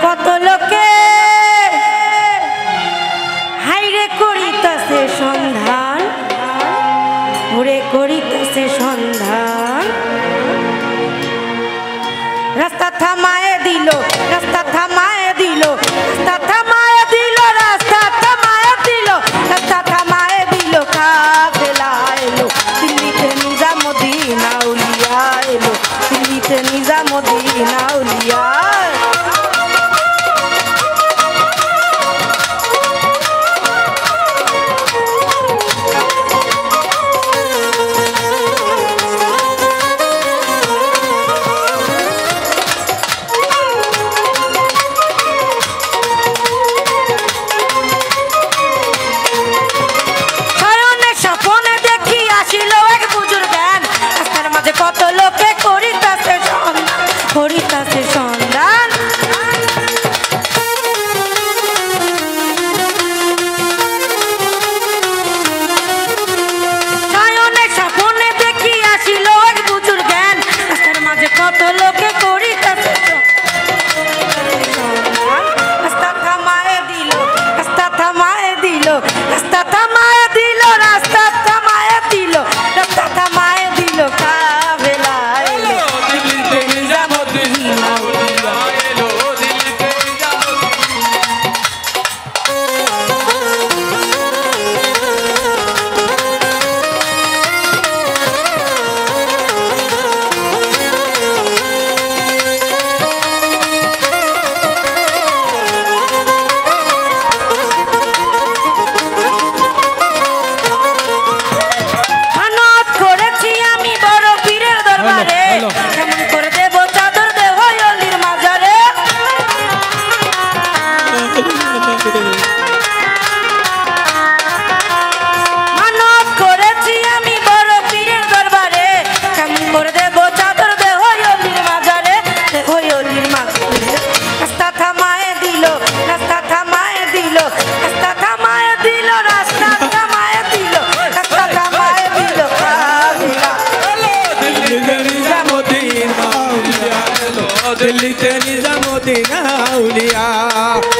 কত লোকে হাইরে করিতেছে সন্ধান, ঘুরে করিতেছে সন্ধান। রাস্তা থামায়ে দিল, রাস্তা থামায়ে দিল, রাস্তা থামায়ে দিল, রাস্তা থামায়ে দিল, রাস্তা থামায়ে দিল। কাফেলা এলো দিল্লিতে নিজামুদ্দিন আউলিয়া এলো, দিল্লিতে নিজামুদ্দিন আউলিয়া। কত লোকে করিতাছে সন্ধান, করিতাছে সন্ধান। সায়নে স্বপনে দেখি আসিল এক বুঝুর জ্ঞান, রাস্তার মাঝে কত লোকে করিতাছে সন্ধান। রাস্তা থামায়ে দিল, রাস্তা থামায়ে দিল, রাস্তা থামায়ে দিল, রাস্তা থামায়ে দিল, রাস্তা থামায়ে দিল। दिल्ली ते निजामुद्दीन आउलिया।